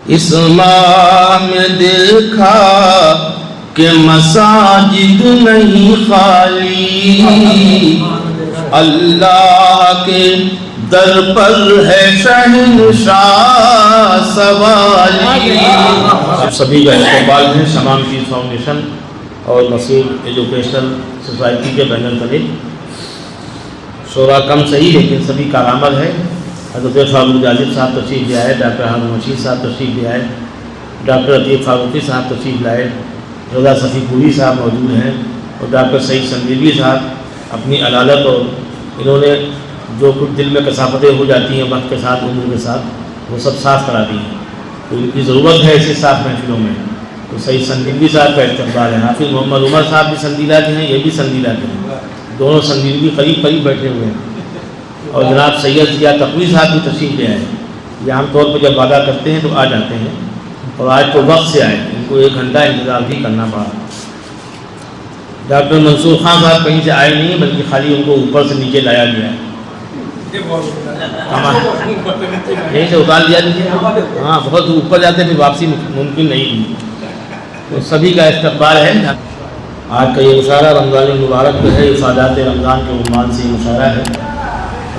اس ماہ میں دیکھا کہ مساجد نہیں خالی، اللہ کے در پر ہے شہنشاہ سوالی۔ آپ سبھی کا استقبال ہے شمام پیس فاؤنڈیشن اور مسعود ایجوکیشنل سوسائٹی کے بینر تلے۔ شعراء کم صحیح لیکن سبھی کارآمد ہے۔ حضرت فاروق جالب صاحب تشریف لے آئے، ڈاکٹر ہارون رشید صاحب تشریف لے آئے، ڈاکٹر عتیق فاروقی صاحب تشریف لائے، رضا صفی پوری صاحب موجود ہیں، اور ڈاکٹر سعید سندیلوی صاحب اپنی علالت اور انہوں نے جو کچھ دل میں کثافتیں ہو جاتی ہیں وقت کے ساتھ عمر کے ساتھ وہ سب صاف کرا دی ہیں۔ تو ان کی ضرورت ہے ایسی صاف محفلوں میں، تو سعید سندیلوی صاحب کا استقبال ہے۔ حافظ محمد عمر صاحب بھی سندیلا کے ہیں، یہ بھی سندیلا کے ہیں، دونوں سندیلوی قریب قریب بیٹھے ہوئے ہیں۔ اور جناب سید ضیاء تقوی صاحب بھی تشریف لے آئے۔ یہ عام طور پہ جب وعدہ کرتے ہیں تو آ جاتے ہیں، اور آج تو وقت سے آئے، ان کو 1 گھنٹہ انتظار بھی کرنا پڑا۔ ڈاکٹر منصور خان صاحب کہیں سے آئے نہیں بلکہ خالی ان کو اوپر سے نیچے لایا گیا ہے، یہیں سے اتار دیا دیجیے۔ ہاں بہت اوپر جاتے پھر واپسی ممکن نہیں تھی۔ تو سبھی کا استقبال ہے۔ آج کا یہ مشاعرہ رمضان المبارک جو ہے افادات رمضان کے عنوان سے یہ مشاعرہ ہے۔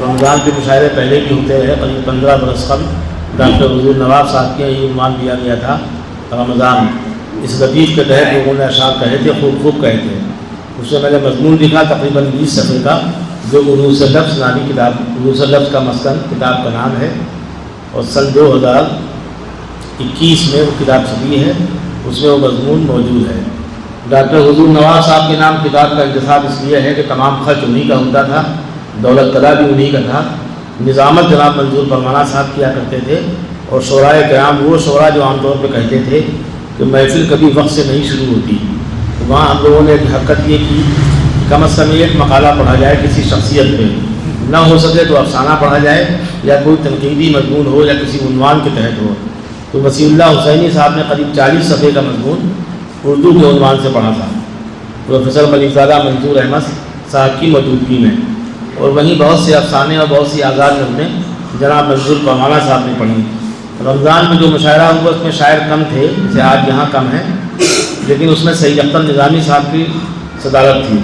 رمضان کے مشاعرے پہلے بھی ہوتے رہے، قریب 15 برس قبل ڈاکٹر حضور نواب صاحب کے یہ عنوان دیا گیا تھا رمضان۔ اس لطیف کے تحت لوگوں نے اشعار کہے تھے، خوب خوب کہے تھے۔ اس میں میں نے مضمون لکھا تقریباً 20 صفحے کا، جو عروس لفظ نامی کتاب، عروس لفظ کا مسکن کتاب کا نام ہے، اور سن 2021 میں وہ کتاب چھپی ہے، اس میں وہ مضمون موجود ہے۔ ڈاکٹر حضور نواب صاحب کے نام کتاب کا انتخاب اس لیے ہے کہ تمام خرچ انہی کا ہوتا تھا، دولت طلع بھی انہی کا تھا، نظامت جناب منظور فرمانہ صاحب کیا کرتے تھے، اور شعراء کرام وہ شعراء جو عام طور پہ کہتے تھے کہ محفل کبھی وقت سے نہیں شروع ہوتی، تو وہاں ہم لوگوں نے ایک حرکت یہ کی کم از کم ایک مقالہ پڑھا جائے کسی شخصیت پہ، نہ ہو سکے تو افسانہ پڑھا جائے یا کوئی تنقیدی مضمون ہو یا کسی عنوان کے تحت ہو۔ تو وسیع اللہ حسینی صاحب نے قریب 40 صفحے کا مضمون اردو کے عنوان سے پڑھا تھا، پروفیسر ملک زادہ منصور احمد صاحب کی موجودگی میں، اور وہیں بہت سے افسانے اور بہت سی آزاد نظمیں جناب منظور فرمانہ صاحب نے پڑھی۔ رمضان میں جو مشاعرہ ہوا اس میں شاعر کم تھے، جیسے آج یہاں کم ہیں، لیکن اس میں سید اختر نظامی صاحب کی صدارت تھی،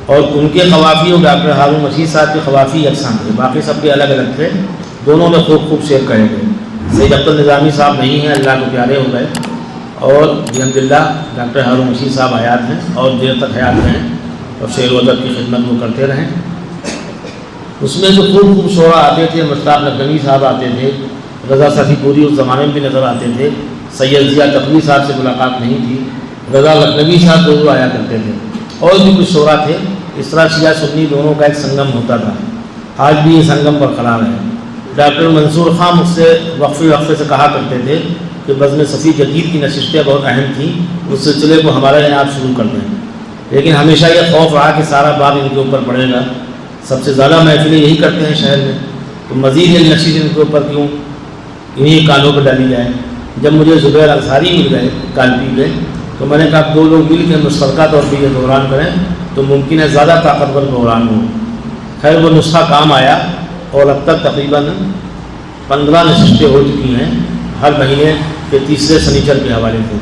اور ان کے قوافی اور ڈاکٹر ہارون رشید صاحب کے قوافی یکساں تھے، باقی سب کے الگ الگ تھے، دونوں میں خوب خوب شعر کہے گئے۔ سید اختر نظامی صاحب نہیں ہیں، اللہ کو پیارے ہو گئے، اور الحمد للہ ڈاکٹر ہارون رشید صاحب حیات ہیں اور دیر تک حیات رہیں، اور شعر و ادب کی خدمت وہ کرتے رہیں۔ اس میں جو خوب خوب شعراء آتے تھے، مشتاق لکھنوی صاحب آتے تھے، رضا صفی پوری اس زمانے میں بھی نظر آتے تھے، سید ضیاء تقوی صاحب سے ملاقات نہیں تھی، رضا لکھنوی صاحب ضرور آیا کرتے تھے، اور بھی کچھ شعراء تھے۔ اس طرح شیعہ سنی دونوں کا ایک سنگم ہوتا تھا، آج بھی یہ سنگم برقرار ہے۔ ڈاکٹر منصور خان مجھ سے وقفے سے کہا کرتے تھے کہ بزم صفی جدید کی نشستیں بہت اہم تھیں، اس سلسلے کو ہمارے یہاں آپ شروع کر دیں، لیکن ہمیشہ یہ خوف رہا کہ سارا باب ان کے اوپر پڑے گا، سب سے زیادہ محفلیں یہی کرتے ہیں شہر میں، تو مزید ایک نشست ان کے اوپر کیوں انہیں کانوں پہ ڈالی جائے۔ جب مجھے زبیر انصاری مل گئے کالپی میں، تو میں نے کہا 2 لوگ مل کے مشترکہ طور پہ یہ دوران کریں تو ممکن ہے زیادہ طاقتور دوران ہو۔ خیر وہ نسخہ کام آیا، اور اب تک تقریباً 15 نشستیں ہو چکی ہیں، ہر مہینے کے تیسرے سنیچر کے حوالے سے،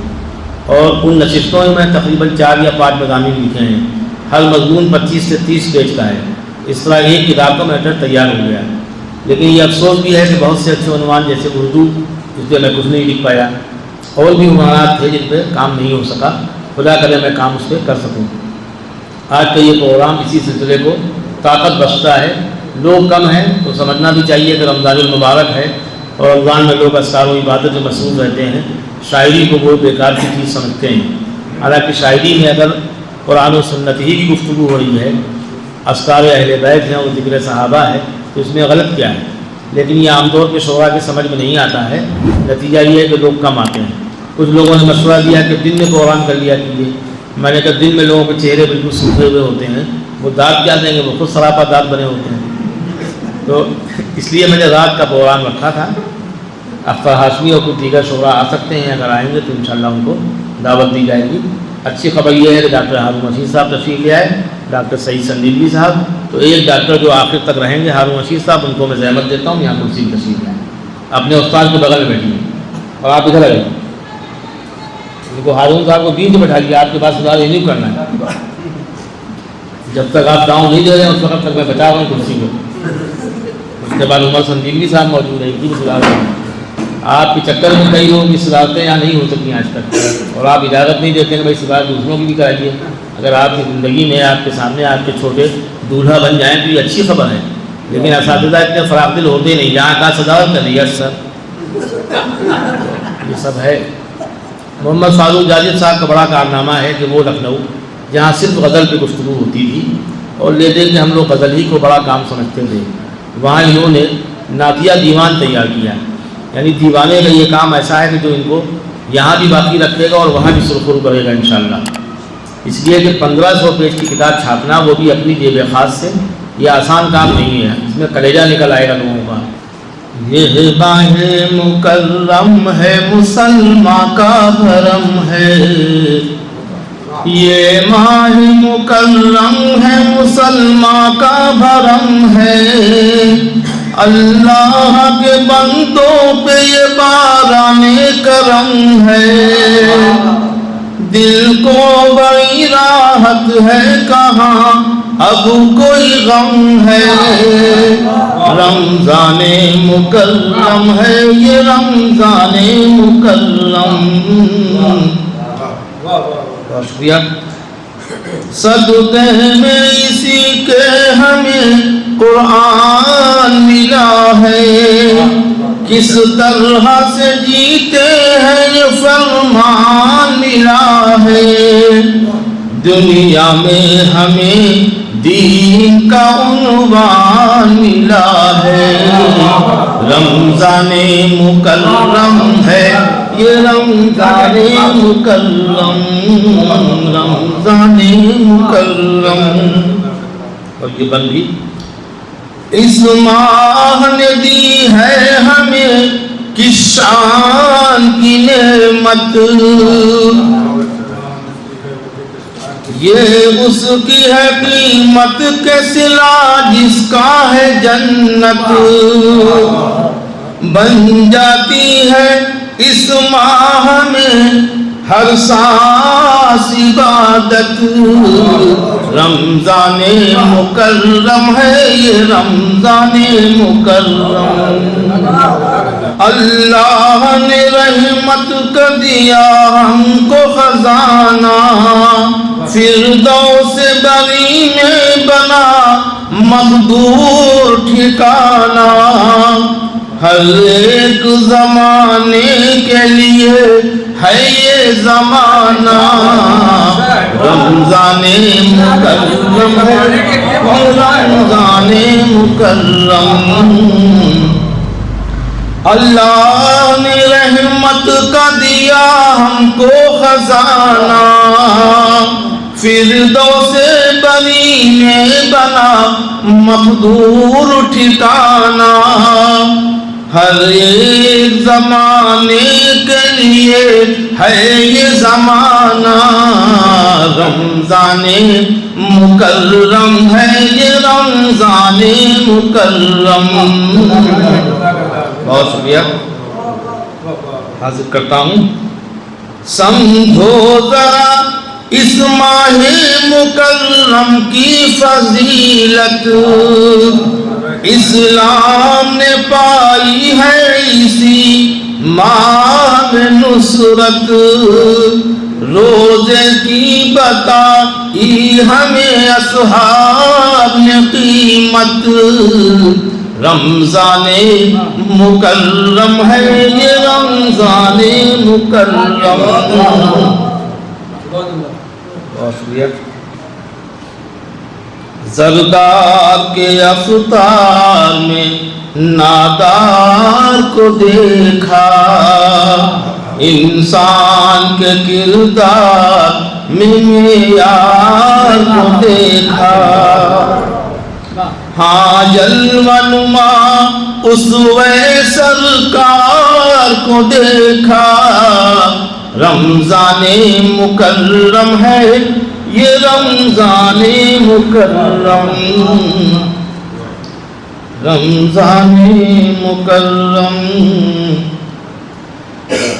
اور ان نشستوں میں تقریباً 4 یا 5 مضامین لکھے ہیں، ہر مضمون 25 سے 30 پیج کا ہے۔ اس طرح ایک کتاب کا میٹر تیار ہو گیا، لیکن یہ افسوس بھی ہے کہ بہت سے اچھے عنوان جیسے اردو، جس پہ میں کچھ نہیں لکھ پایا، اور بھی عنوانات تھے جن پہ کام نہیں ہو سکا، خدا کرے میں کام اس پہ کر سکوں۔ آج کا یہ پروگرام اسی سلسلے کو طاقت بخشتا ہے۔ لوگ کم ہیں تو سمجھنا بھی چاہیے کہ رمضان المبارک ہے، اور رمضان میں لوگ اذکار و عبادت میں مصروف رہتے ہیں، شاعری کو وہ بیکار کی چیز سمجھتے ہیں۔ حالانکہ شاعری میں اگر قرآن و سنت ہی کی گفتگو ہو رہی ہے، اذکار اہل بیت ہیں اور ذکر صحابہ ہے، تو اس میں غلط کیا ہے؟ لیکن یہ عام طور پہ شعراء کے سمجھ میں نہیں آتا ہے۔ نتیجہ یہ ہے کہ لوگ کم آتے ہیں۔ کچھ لوگوں نے مشورہ دیا کہ دن میں پروگرام کر لیا کیجیے، میں نے کہا دن میں لوگوں کے چہرے بالکل سوکھے ہوئے ہوتے ہیں، وہ دانت کیا دیں گے، وہ خود سراپا دانت بنے ہوتے ہیں، تو اس لیے میں نے رات کا پروگرام رکھا تھا۔ اختر ہاشمی اور کچھ دیگر شعراء آ سکتے ہیں، اگر آئیں گے تو انشاءاللہ ان کو دعوت دی جائے گی۔ اچھی خبر یہ ہے کہ ڈاکٹر ہارون رشید صاحب تشریف لے آئے، ڈاکٹر سعید سندیلوی صاحب، تو ایک ڈاکٹر جو آخر تک رہیں گے ہارون رشید صاحب، ان کو میں زحمت دیتا ہوں یہاں کرسی تشریف لائیں، اپنے استاد کے بغل میں بیٹھیے۔ اور آپ ادھر آئے ان کو ہارون صاحب کو دین سے بٹھا لیا، آپ کے پاس صدارت نہیں کرنا ہے، جب تک آپ داؤں نہیں دے رہے ہیں اس وقت تک میں بچا رہا ہوں کرسی کو۔ اس کے بعد عمر سندیلوی صاحب موجود ہے، ان کی بھی صدارت۔ آپ کے چکر میں کئی لوگوں کی صدارتیں یہاں نہیں ہو سکتی آج تک، اور آپ اجازت نہیں دیتے کہ بھائی صدارت دوسروں کی بھی کرائیے۔ اگر آپ کی زندگی میں آپ کے سامنے آپ کے چھوٹے دولہا بن جائیں تو یہ اچھی خبر ہے، لیکن اساتذہ اتنے فراغ دل ہوتے نہیں، جہاں کا صدارت کر رہی ہے سر، یہ سب ہے۔ محمد فاروق جاجد صاحب کا بڑا کارنامہ ہے کہ وہ لکھنؤ جہاں صرف غزل پہ گفتگو ہوتی تھی اور لیتے کہ ہم لوگ غزل ہی کو بڑا کام سمجھتے تھے، وہاں انہوں نے نعتیہ دیوان تیار کیا، یعنی دیوانے کا یہ کام ایسا ہے کہ جو ان کو یہاں بھی باقی رکھے گا اور وہاں بھی سرخرو کرے گا انشاءاللہ۔ اس لیے کہ 1500 پیج کی کتاب چھاپنا وہ بھی اپنی جیب خاص سے یہ آسان کام نہیں ہے، اس میں کلیجہ نکل آئے گا لوگوں کا۔ یہ ماہ مکرم ہے مسلمان کا بھرم ہے، یہ ماہ مکرم ہے مسلمان کا بھرم ہے، اللہ کے بندوں پہ یہ باران کرم ہے، دل کو بڑی راحت ہے کہاں اب کوئی غم ہے، رمضان مکرم ہے یہ رمضان مکرم۔ بہت شکریہ۔ صدقے میں اسی کے ہمیں قرآن ملا ہے، کس طرح سے جیتے ہیں یہ فرمان ملا ہے، دنیا میں ہمیں دین کا عنوان ملا ہے، رمضان مکرم ہے یہ رمضان مکرم، رمضان مکرم۔ اور یہ بندی اس ماہ نے دی ہے ہمیں کس شان کی نعمت، یہ اس کی ہے قیمت کے صلہ جس کا ہے جنت، بن جاتی ہے اس ماہ میں ہر سانس عبادت، رمضان مکرم ہے یہ رمضان مکرم۔ اللہ نے رحمت کر دیا ہم کو خزانہ، فردوس بری میں بنا مقدور ٹھکانہ، ہر ایک زمانے کے لیے ہے یہ زمانہ، رمضان مکرم ہے رمضان مکرم۔ اللہ نے رحمت کا دیا ہم کو خزانہ، فردوس بری میں بنا مقدور ٹھکانہ، ہر ایک زمانے کے لیے ہے یہ زمانہ، رمضان مکرم ہے یہ رمضان مکرم۔ بہت شکریہ، حاضر کرتا ہوں۔ سمجھو ذرا اس ماہ مکرم کی فضیلت، اسلام نے پائی ہے اسی ماہ میں نصرت، روزے کی بتائی ہمیں اصحاب نے قیمت، رمضان مکرم ہے یہ رمضان مکرم۔ بہت شکریہ۔ زردار کے افطار میں نادار کو دیکھا، انسان کے کردار میں معیار کو دیکھا، ہاں جلوہ نما اسوے سرکار کو دیکھا، رمضان مکرم ہے یہ رمضان مکرم، رمضان مکرم۔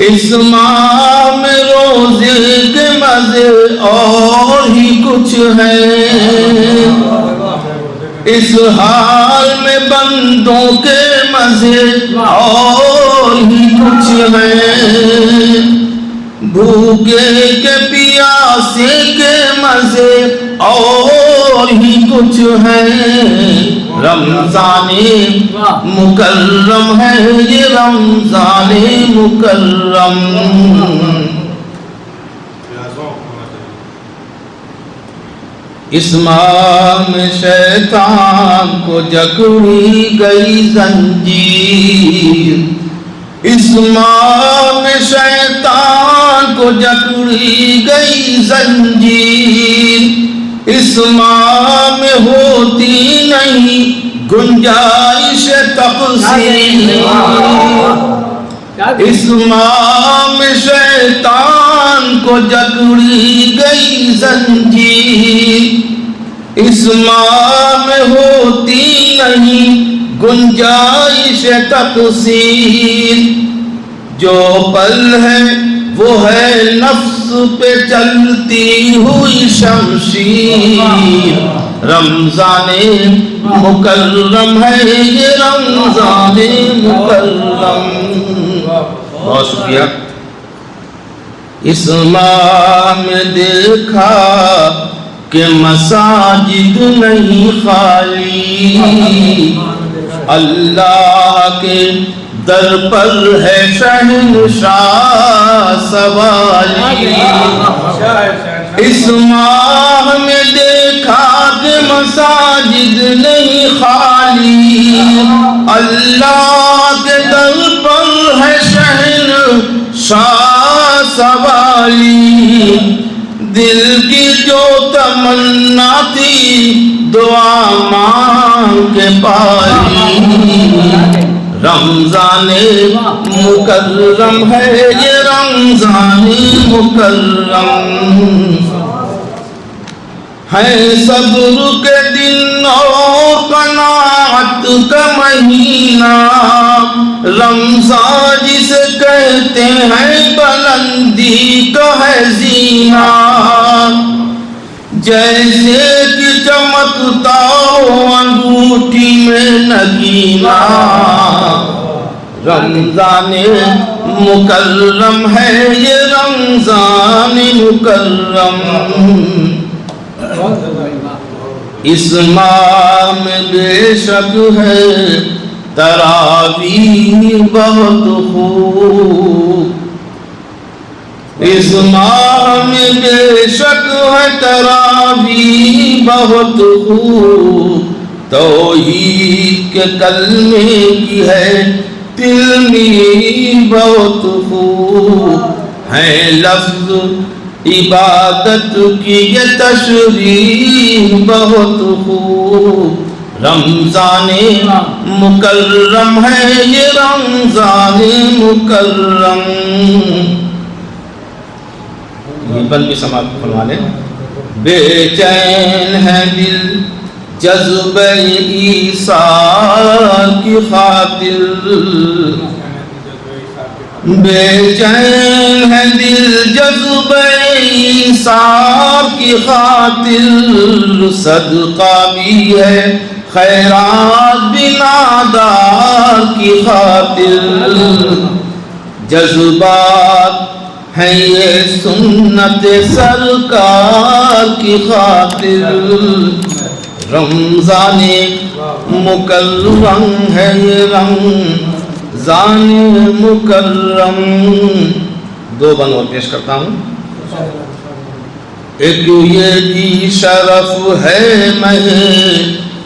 اس ماہ میں روزے کے مزے اور ہی کچھ ہیں، اس حال میں بندوں کے مزے اور ہی کچھ ہیں، بھوکے کے پیاسے کے مزے اور ہی کچھ ہیں، رمضان مکرم ہے یہ رمضان مکرم۔ اس ماہ میں شیطان کو جکڑی گئی زنجیر، اس ماہ میں شیطان کو جکڑی گئی زنجیر، اس ماہ میں ہوتی نہیں گنجائش تقصیر، اس ماہ میں شیطان کو جکڑی گئی زنجیر، اس ماہ میں ہوتی نہیں گنجائش تقصیر، جو پل ہے وہ ہے نفس پہ چلتی ہوئی شمشیر، رمضان مکرم ہے یہ رمضان مکرم۔ بہت شکریہ۔ اس ماہ میں دیکھا کہ مساجد نہیں خالی، اللہ کے در پر ہے شہنشاہ سوالی، اس ماہ میں دیکھا کہ مساجد نہیں خالی، اللہ کے در پر ہے شہنشاہ سوالی، دل کی جو تمنا تھی دعا مانگ کے پائی، رمضان مکرم ہے یہ رمضان مکرم، ہے صبر کے دن اور قناعت کا مہینہ، رمضان جسے کہتے ہیں بلندی کا ہے زینہ، جیسے کہ چمکتا ہو انگوٹھی میں نگینہ، رمضان مکرم ہے یہ رمضان مکرم۔ اس ماہ میں بے شک ہے تراویح بہت خوب، اس ماہ میں بے شک ہے تراویح بہت خوب، توحید کے کلمے کی ہے تلميذ بہت خوب ہے لفظ عبادت کی یہ تشریح بہت خوب رمضان مکرم ہے یہ رمضان مکرم. یہ بند بھی سماعت فرما لیں. بے چین ہے دل جذبہ عیسیٰ کی خاطر، بے چین ہے دل جذبہ عیسیٰ کی خاطر، صدقہ بھی ہے خیرات بھی نادار کی خاطر، جذبات ہے یہ سنت سرکار کی خاطر، رمضان مکرم ہے یہ رمضان مکرم. دو بند اور پیش کرتا ہوں. ایک یہ بھی شرف ہے ماہ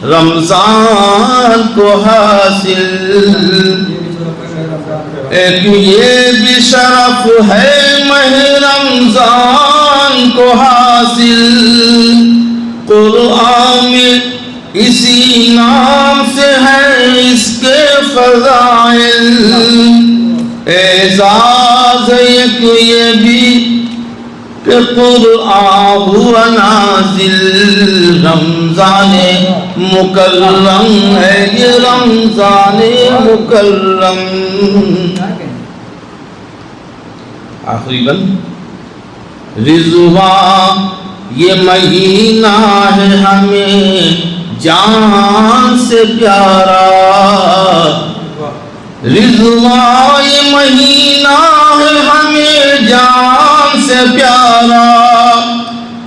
رمضان کو حاصل، ایک یہ بھی شرف ہے ماہ رمضان کو حاصل، قرآن میں اسی نام سے ہے اس کے فضائل، اعزاز ایک یہ بھی کہ قرآن ہوا نازل، رمضان مکرم ہے یہ رمضان مکرم. آخری بند رضوان یہ مہینہ ہے ہمیں جان سے پیارا، رضوان یہ مہینہ ہے ہمیں جان سے پیارا،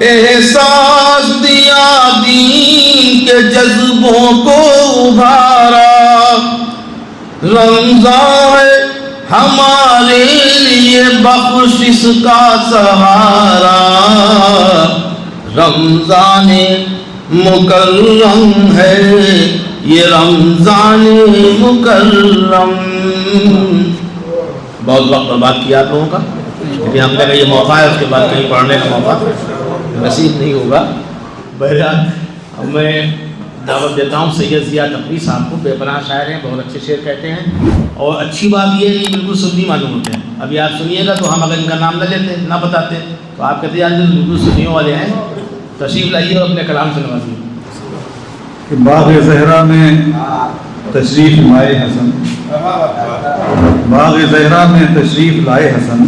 احساس دیا دین کے جذبوں کو ابھارا، رمضان ہمارے لیے بخشش کا سہارا، رمضان مکرم ہے یہ رمضان مکرم۔ بہت وقت برباد کیا آپ لوگوں کا، لیکن ہم نے کہا یہ موقع ہے، اس کے بعد کہیں پڑھنے کا موقع نصیب نہیں ہوگا۔ بہرحال میں دعوت دیتا ہوں سید ضیاء تقوی صاحب کو، بے پناہ شاعر ہیں، بہت اچھے شعر کہتے ہیں، اور اچھی بات یہ ہے کہ بالکل سنی معلوم ہوتے ہیں۔ ابھی آپ سنیے گا تو ہم اگر ان کا نام نہ لیتے نہ بتاتے تو آپ کہتے ہیں بالکل سنیوں والے ہیں، تشریف لائیے اور اپنے کلام سے نوازیے۔ باغ زہرا میں تشریف لائے حسن، باغ زہرا میں تشریف لائے حسن،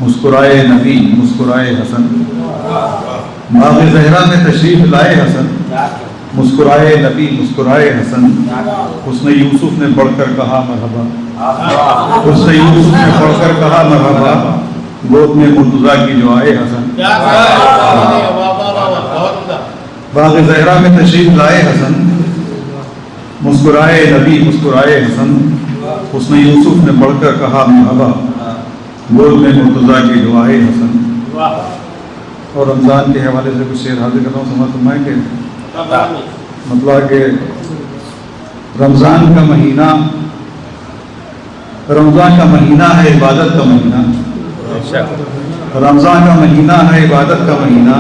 مسکرائے نبی مسکرائے حسن، باغ زہرا میں تشریف لائے حسن، مسکرائے نبی مسکرائے حسن، حسن یوسف نے بڑھ کر کہا مرحبا، حسن یوسف نے بڑھ کر کہا مرحبا، گود میں مرتضیٰ کی جو آئے حسن۔ باغ زہرا میں تشریف لائے حسن، مسکرائے نبی مسکرائے حسن، حسن یوسف نے بڑھ کر کہا مرحبا، گود میں مرتضیٰ کی جو آئے حسن۔ اور رمضان کے حوالے سے کچھ شعر حاضر کرتا ہوں، سمجھ فرمائیں کہ مطلب کہ رمضان کا مہینہ ہے عبادت کا مہینہ، رمضان کا مہینہ ہے عبادت کا مہینہ،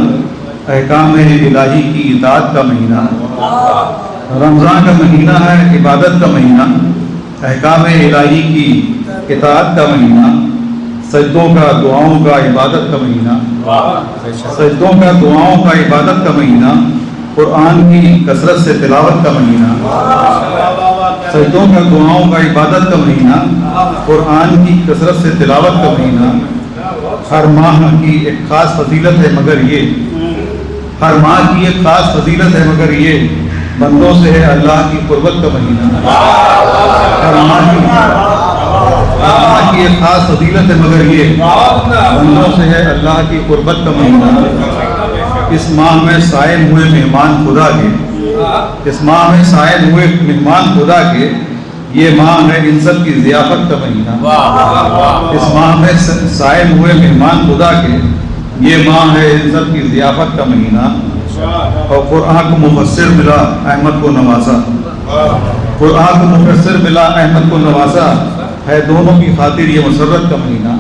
احکام الہی کی اطاعت کا مہینہ، رمضان کا مہینہ ہے عبادت کا مہینہ، احکام الہی کی اطاعت کا مہینہ، سجدوں کا دعاؤں کا عبادت کا مہینہ، سجدوں کا دعاؤں کا عبادت کا مہینہ، قرآن کی کثرت سے تلاوت کا مہینہ، سجدوں کا دعاؤں کا عبادت کا مہینہ، قرآن کی کثرت سے تلاوت کا مہینہ، ہر ماہ کی ایک خاص فضیلت ہے مگر یہ، ہر ماہ کی ایک خاص فضیلت ہے مگر یہ، بندوں سے ہے اللہ کی قربت کا مہینہ، ہر ماہ کی ایک خاص فضیلت ہے مگر یہ، بندوں سے ہے اللہ کی قربت کا مہینہ۔ اس ماہ میں سائن ہوئے مہمان خدا کے، اس ماہ میں سائن ہوئے مہمان خدا کے، یہ ماہ ہے ان سب کی ضیافت کا مہینہ، اس ماہ میں سائن ہوئے مہمان خدا کے، یہ ماہ ہے ان سب کی ضیافت کا مہینہ۔ اور قرآن کو مفسر ملا احمد کو نوازا، قرآن کو مفسر ملا احمد کو نوازا، ہے دونوں کی خاطر یہ مسرت کا مہینہ۔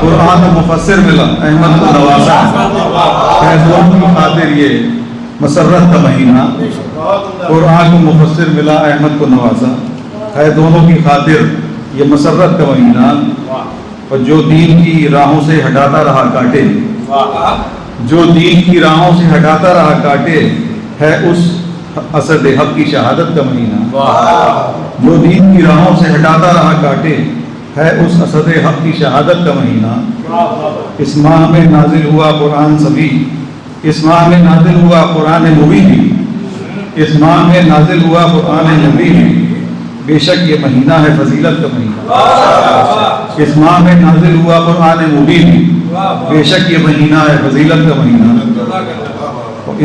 قرآن کو مفسر ملا احمد کو نوازا، ہے دونوں کی خاطر یہ مسرت کا مہینہ۔ قرآن کو مفسر ملا احمد کو نوازا، ہے دونوں کی خاطر یہ مسرت کا مہینہ۔ اور جو دین کی راہوں سے ہٹاتا رہا کاٹے، جو دین کی راہوں سے ہٹاتا رہا کاٹے، ہے اس اسد حق کی شہادت کا مہینہ۔ جو دین کی راہوں سے ہٹاتا رہا کاٹے، ہے اس اسد حق کی شہادت کا مہینہ۔ اس ماہ میں نازل ہوا قرآن سبھی، اس ماہ میں نازل ہوا قرآن مبین بھی، اس ماہ میں نازل ہوا قرآن مبین بھی، بے شک یہ مہینہ ہے فضیلت کا مہینہ۔ اس ماہ میں نازل ہوا قرآن مبین بھی، بے شک یہ مہینہ ہے فضیلت کا مہینہ۔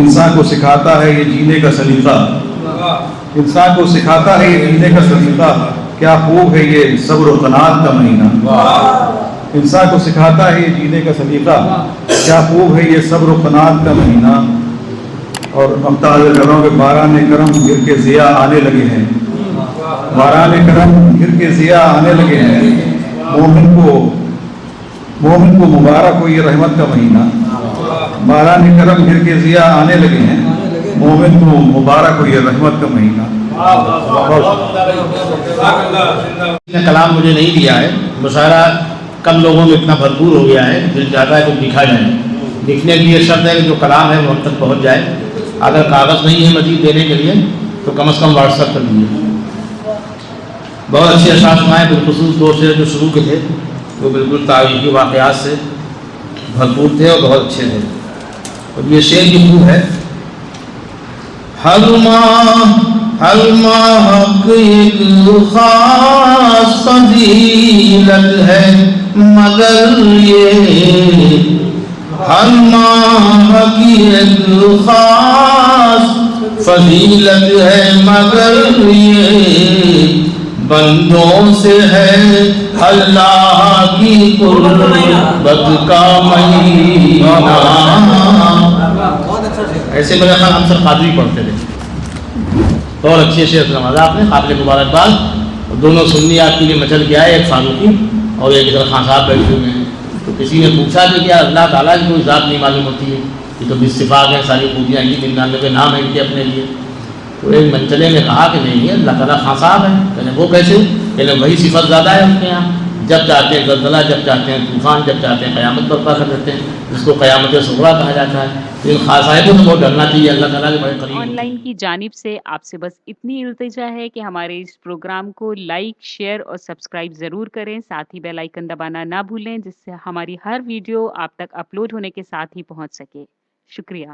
انسان کو سکھاتا ہے یہ جینے کا سلیقہ، انسان کو سکھاتا ہے یہ جینے کا سلیقہ، کیا خوب ہے یہ صبر و قناعت کا مہینہ۔ انسان کو سکھاتا ہے یہ جینے کا سلیقہ، کیا خوب ہے یہ صبر و قناعت کا مہینہ۔ اور ممتاز کر رہا ہوں کہ باران کرم گر کے ضیاء آنے لگے ہیں، باران کرم گر کے ضیاء آنے لگے ہیں، مومن کو مبارک ہو یہ رحمت کا مہینہ۔ باران کرم گر کے ضیاء آنے لگے ہیں، مومن کو مبارک ہو یہ رحمت کا مہینہ۔ کلام مجھے نہیں دیا ہے، مشاعرہ کم لوگوں میں اتنا بھرپور ہو گیا ہے، دل چاہتا ہے کہ لکھا جائے۔ لکھنے کے لیے شرط ہے کہ جو کلام ہے وہ ہم تک پہنچ جائے۔ اگر کاغذ نہیں ہے مزید دینے کے لیے تو کم از کم واٹس ایپ کر دیجیے۔ بہت اچھے اشعار سنائے، بالخصوص دو شعر جو شروع کے تھے وہ بالکل تاریخی واقعات سے بھرپور تھے اور بہت اچھے تھے. اور یہ شعر کی روح ہے. ہر ماہ ایک خاص فضیلت ہے مگر یہ، ہر ماہ کی ایک خاص فضیلت ہے مگر یہ بندوں سے ہے اللہ کی قربت کا مہینہ. ایسے میرے خیال ہم سب قادری پڑھتے تھے. بہت اچھی شعر سمجھا آپ نے، قابل مبارکباد. دونوں سنی آپ کے لیے مچل کے آئے، ایک فاروقی اور ایک ادھر خان صاحب بیٹھے ہوئے ہیں. تو کسی نے پوچھا کہ کیا اللہ تعالیٰ کی کوئی ذات نہیں معلوم ہوتی ہے؟ یہ تو اتفاق ہے، ساری خوبیاں کی 99 نام ہیں ان کے اپنے لیے. تو ایک منچلے نے کہا کہ نہیں ہے، اللہ تعالیٰ خان صاحب ہے. کہنے وہ کیسے؟ کہنے وہی صفت زیادہ ہے ان کے یہاں. جب چاہتے ہیں زلزلہ، جب چاہتے ہیں طوفان، جب چاہتے ہیں قیامت برپا کر دیتے ہیں، جس کو قیامت صغریٰ کہا جاتا ہے. تو ان خاص صاحبوں سے بہت ڈرنا چاہیے، اللہ تعالیٰ کے بڑے قریب. آن لائن کی جانب سے آپ سے بس اتنی التجا ہے کہ ہمارے اس پروگرام کو لائک، شیئر اور سبسکرائب ضرور کریں. ساتھ ہی بیل آئیکن دبانا نہ بھولیں، جس سے ہماری ہر ویڈیو آپ تک اپلوڈ ہونے کے ساتھ ہی پہنچ سکے. شکریہ.